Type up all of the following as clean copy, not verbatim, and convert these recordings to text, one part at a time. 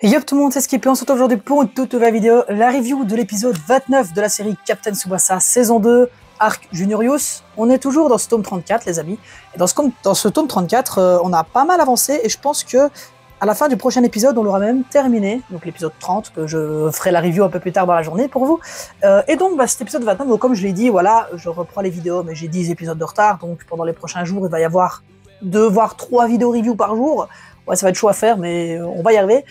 Et yop tout le monde, c'est Skippy, on se retrouve aujourd'hui pour une toute nouvelle vidéo, la review de l'épisode 29 de la série Captain Tsubasa saison 2, Arc Juniorius. On est toujours dans ce tome 34 les amis, et dans ce tome 34, on a pas mal avancé et je pense que à la fin du prochain épisode, on l'aura même terminé, donc l'épisode 30, que je ferai la review un peu plus tard dans la journée pour vous. Et donc cet épisode 29, donc, comme je l'ai dit, voilà, je reprends les vidéos, mais j'ai 10 épisodes de retard, donc pendant les prochains jours, il va y avoir 2 voire 3 vidéos review par jour. Ouais, ça va être chaud à faire, mais on va y arriver.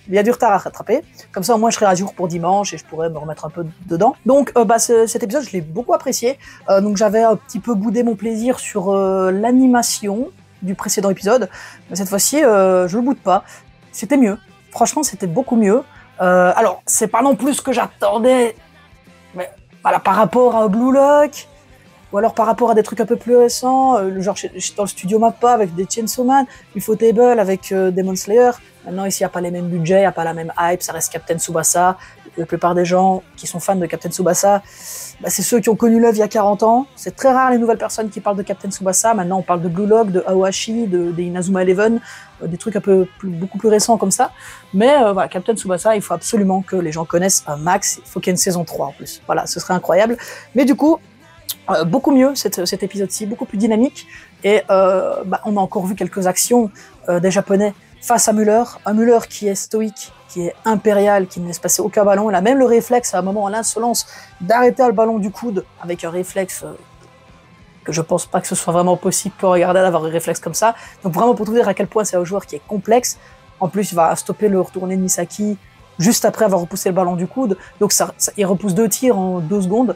Il y a du retard à rattraper. Comme ça, au moins, je serai à jour pour dimanche et je pourrai me remettre un peu dedans. Donc, cet épisode, je l'ai beaucoup apprécié. Donc, j'avais un petit peu boudé mon plaisir sur l'animation du précédent épisode. Mais cette fois-ci, je le boude pas. C'était mieux. Franchement, c'était beaucoup mieux. Alors, c'est pas non plus ce que j'attendais, mais voilà, par rapport à Blue Lock. Ou alors par rapport à des trucs un peu plus récents, genre dans le studio Mappa avec des Chainsaw Man, Ufotable avec Demon Slayer. Maintenant ici il n'y a pas les mêmes budgets, il n'y a pas la même hype, ça reste Captain Tsubasa. La plupart des gens qui sont fans de Captain Tsubasa, c'est ceux qui ont connu l'œuvre il y a 40 ans. C'est très rare les nouvelles personnes qui parlent de Captain Tsubasa. Maintenant on parle de Blue Lock, de Aohashi, des Inazuma Eleven, des trucs beaucoup plus récents comme ça. Mais voilà, Captain Tsubasa, il faut absolument que les gens connaissent un max. Il faut qu'il y ait une saison 3 en plus. Voilà, ce serait incroyable. Mais du coup, beaucoup mieux cet épisode-ci, beaucoup plus dynamique, et on a encore vu quelques actions des Japonais face à Müller, un Müller qui est stoïque, qui est impérial, qui ne laisse passer aucun ballon. Il a même le réflexe à un moment, à l'insolence, d'arrêter le ballon du coude avec un réflexe que je pense pas que ce soit vraiment possible pour regarder d'avoir un réflexe comme ça. Donc vraiment pour te dire à quel point c'est un joueur qui est complexe. En plus il va stopper le retourné de Misaki juste après avoir repoussé le ballon du coude, donc il repousse 2 tirs en 2 secondes.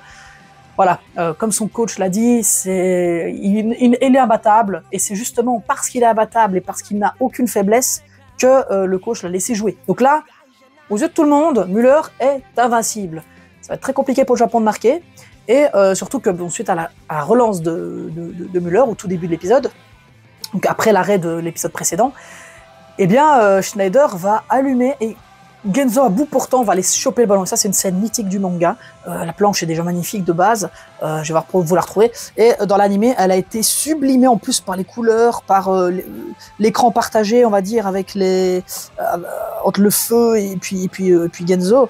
Voilà, comme son coach l'a dit, il est imbattable, et c'est justement parce qu'il est imbattable et parce qu'il n'a aucune faiblesse que le coach l'a laissé jouer. Donc là, aux yeux de tout le monde, Müller est invincible. Ça va être très compliqué pour le Japon de marquer, et surtout que suite à la relance de Müller au tout début de l'épisode, donc après l'arrêt de l'épisode précédent, eh bien Schneider va allumer et Genzo à bout portant va aller choper le ballon. Et ça, c'est une scène mythique du manga. La planche est déjà magnifique de base. Je vais vous la retrouver. Et dans l'animé, elle a été sublimée en plus par les couleurs, par l'écran partagé, on va dire, avec entre le feu et puis Genzo,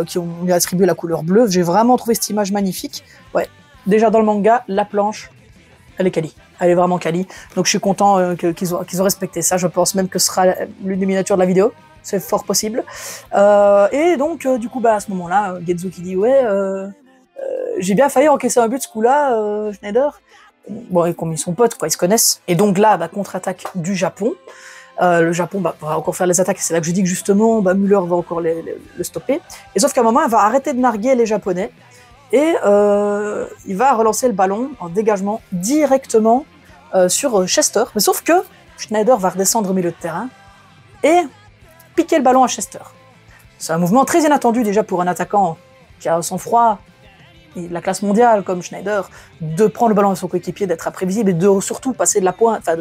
qui ont lui attribué la couleur bleue. J'ai vraiment trouvé cette image magnifique. Ouais. Déjà dans le manga, la planche, elle est quali. Elle est vraiment quali. Donc je suis content qu'ils ont respecté ça. Je pense même que ce sera l'une des miniatures de la vidéo. C'est fort possible. Et donc, du coup, à ce moment-là, Genzo qui dit « Ouais, j'ai bien failli encaisser un but ce coup-là, Schneider. » Bon, et comme ils sont potes, quoi, ils se connaissent. Et donc là, contre-attaque du Japon. Le Japon va encore faire les attaques. C'est là que je dis que justement, Müller va encore le stopper. Et sauf qu'à un moment, elle va arrêter de narguer les Japonais. Et il va relancer le ballon en dégagement directement sur Chester. Mais sauf que Schneider va redescendre au milieu de terrain. Et piquer le ballon à Chester. C'est un mouvement très inattendu déjà pour un attaquant qui a son froid et la classe mondiale comme Schneider, de prendre le ballon à son coéquipier, d'être imprévisible et de surtout passer de la pointe, enfin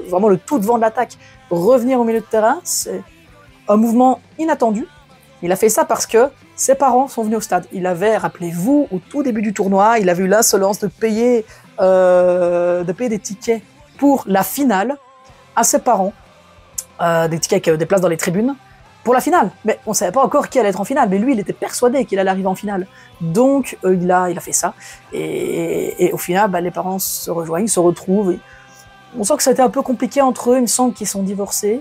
vraiment le tout devant de l'attaque, revenir au milieu de terrain. C'est un mouvement inattendu. Il a fait ça parce que ses parents sont venus au stade. Il avait, rappelez-vous, au tout début du tournoi, il avait eu l'insolence de payer des tickets pour la finale à ses parents. Des tickets avec des places dans les tribunes pour la finale, mais on savait pas encore qui allait être en finale, mais lui il était persuadé qu'il allait arriver en finale, donc il a fait ça, et au final les parents se rejoignent, se retrouvent, et on sent que ça a été un peu compliqué entre eux. Il me semble qu'ils sont divorcés,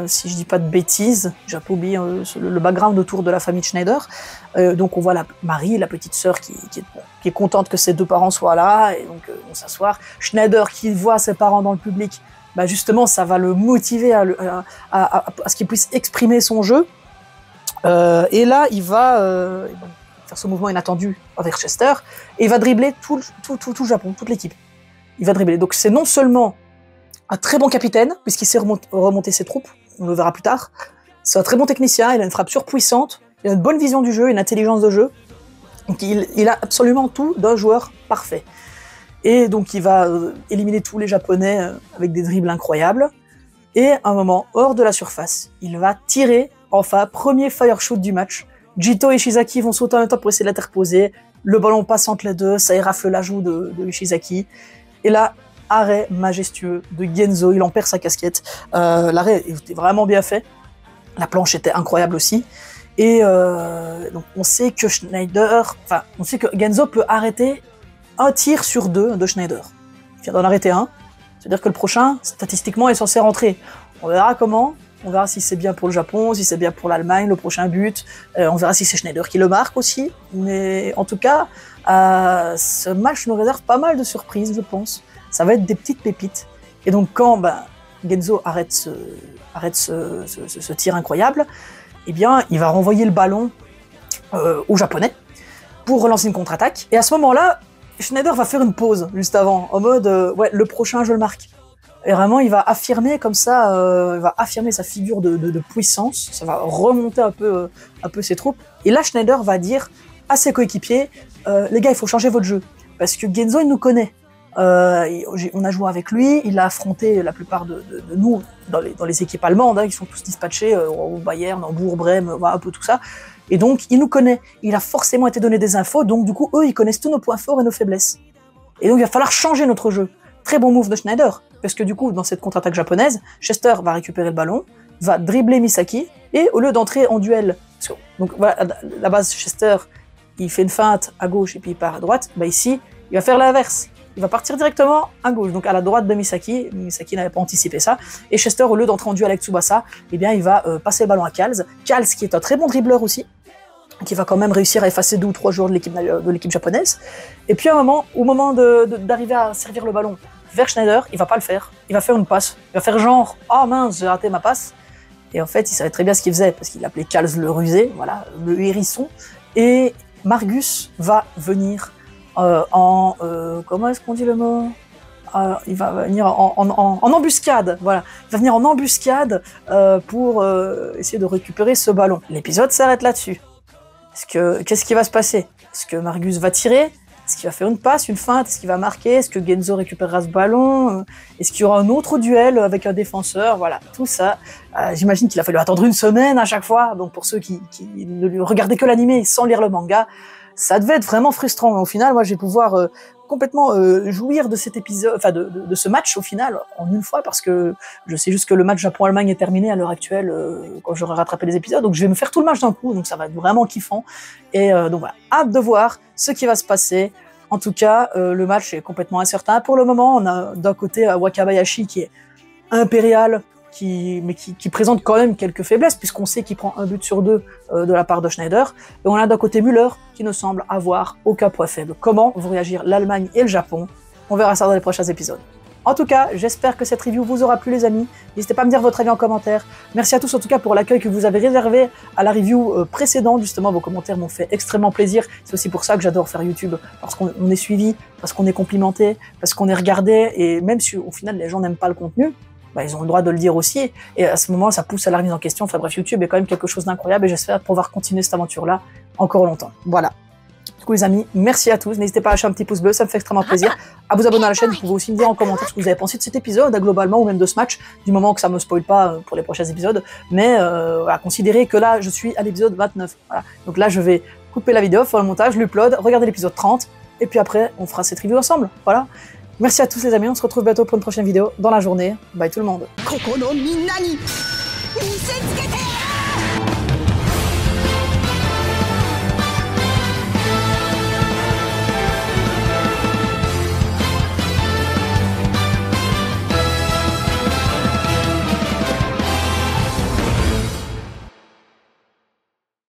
si je dis pas de bêtises, j'ai un peu oublié le background autour de la famille de Schneider. Donc on voit Marie, la petite sœur qui est contente que ses 2 parents soient là, et donc on s'asseoir. Schneider qui voit ses parents dans le public, justement, ça va le motiver à ce qu'il puisse exprimer son jeu. Et là, il va faire ce mouvement inattendu envers Chester, et il va dribbler tout le Japon, toute l'équipe. Il va dribbler. Donc c'est non seulement un très bon capitaine, puisqu'il sait remonter ses troupes, on le verra plus tard. C'est un très bon technicien, il a une frappe surpuissante, il a une bonne vision du jeu, une intelligence de jeu. Donc il a absolument tout d'un joueur parfait. Et donc il va éliminer tous les Japonais avec des dribbles incroyables. Et à un moment, hors de la surface, il va tirer, enfin, premier fire shoot du match. Jito et Ishizaki vont sauter en même temps pour essayer de l'interposer. Le ballon passe entre les deux, ça érafle la joue de Ishizaki. Et là, arrêt majestueux de Genzo, il en perd sa casquette. L'arrêt était vraiment bien fait. La planche était incroyable aussi. Et donc on sait que on sait que Genzo peut arrêter un tir sur deux de Schneider. Il vient d'en arrêter un. C'est-à-dire que le prochain, statistiquement, est censé rentrer. On verra comment. On verra si c'est bien pour le Japon, si c'est bien pour l'Allemagne, le prochain but. On verra si c'est Schneider qui le marque aussi. Mais en tout cas, ce match nous réserve pas mal de surprises, je pense. Ça va être des petites pépites. Et donc quand Genzo arrête ce tir incroyable, eh bien, il va renvoyer le ballon aux Japonais pour relancer une contre-attaque. Et à ce moment-là, Schneider va faire une pause juste avant, en mode ouais, le prochain je le marque. Et vraiment, il va affirmer comme ça, il va affirmer sa figure de puissance. Ça va remonter un peu ses troupes. Et là, Schneider va dire à ses coéquipiers, les gars, il faut changer votre jeu, parce que Genzo il nous connaît. On a joué avec lui, il a affronté la plupart de nous dans les équipes allemandes, hein, qui sont tous dispatchés au Bayern, Hambourg, Brême, voilà, un peu tout ça. Et donc, il nous connaît. Il a forcément été donné des infos, donc du coup, eux, ils connaissent tous nos points forts et nos faiblesses. Et donc, il va falloir changer notre jeu. Très bon move de Schneider, parce que du coup, dans cette contre-attaque japonaise, Chester va récupérer le ballon, va dribbler Misaki, et au lieu d'entrer en duel, donc voilà, à la base, Chester, il fait une feinte à gauche et puis il part à droite, bah ici, il va faire l'inverse. Il va partir directement à gauche, donc à la droite de Misaki. Misaki n'avait pas anticipé ça. Et Chester, au lieu d'entrer en duel avec Tsubasa, eh bien, il va passer le ballon à Kals. Kals, qui est un très bon dribbleur aussi, qui va quand même réussir à effacer 2 ou 3 joueurs de l'équipe japonaise. Et puis, au moment d'arriver à servir le ballon vers Schneider, il va pas le faire. Il va faire une passe. Il va faire genre, ah mince, j'ai raté ma passe. Et en fait, il savait très bien ce qu'il faisait, parce qu'il appelait Kals le rusé, voilà, le hérisson. Et Margus va venir comment est-ce qu'on dit le mot, il va venir en embuscade, voilà. Il va venir en embuscade pour essayer de récupérer ce ballon. L'épisode s'arrête là-dessus. Qu'est-ce qui va se passer? Est-ce que Margus va tirer? Est-ce qu'il va faire une passe, une feinte? Est-ce qu'il va marquer? Est-ce que Genzo récupérera ce ballon? Est-ce qu'il y aura un autre duel avec un défenseur? Voilà, tout ça. J'imagine qu'il a fallu attendre une semaine à chaque fois. Donc pour ceux qui ne regardaient que l'animé sans lire le manga, ça devait être vraiment frustrant. Mais au final, moi, je vais pouvoir complètement jouir de cet épisode, enfin de ce match au final en une fois, parce que je sais juste que le match Japon-Allemagne est terminé à l'heure actuelle quand j'aurai rattrapé les épisodes, donc je vais me faire tout le match d'un coup, donc ça va être vraiment kiffant. Et donc voilà, hâte de voir ce qui va se passer. En tout cas, le match est complètement incertain pour le moment. On a d'un côté Wakabayashi qui est impérial, mais qui présente quand même quelques faiblesses, puisqu'on sait qu'il prend un but sur 2 de la part de Schneider. Et on a d'un côté Müller, qui ne semble avoir aucun point faible. Comment vont réagir l'Allemagne et le Japon? On verra ça dans les prochains épisodes. En tout cas, j'espère que cette review vous aura plu, les amis. N'hésitez pas à me dire votre avis en commentaire. Merci à tous, en tout cas, pour l'accueil que vous avez réservé à la review précédente. Justement, vos commentaires m'ont fait extrêmement plaisir. C'est aussi pour ça que j'adore faire YouTube, parce qu'on est suivi, parce qu'on est complimenté, parce qu'on est regardé, et même si au final les gens n'aiment pas le contenu, bah, ils ont le droit de le dire aussi, et à ce moment ça pousse à la remise en question. Enfin bref, YouTube est quand même quelque chose d'incroyable, et j'espère pouvoir continuer cette aventure-là encore longtemps. Voilà. Du coup les amis, merci à tous, n'hésitez pas à lâcher un petit pouce bleu, ça me fait extrêmement plaisir, à vous abonner à la chaîne. Vous pouvez aussi me dire en commentaire ce que vous avez pensé de cet épisode, globalement, ou même de ce match, du moment que ça me spoil pas pour les prochains épisodes, mais voilà, considérez que là je suis à l'épisode 29, voilà. Donc là je vais couper la vidéo, faire le montage, l'upload, regarder l'épisode 30, et puis après on fera cette review ensemble, voilà. Merci à tous les amis, on se retrouve bientôt pour une prochaine vidéo dans la journée. Bye tout le monde.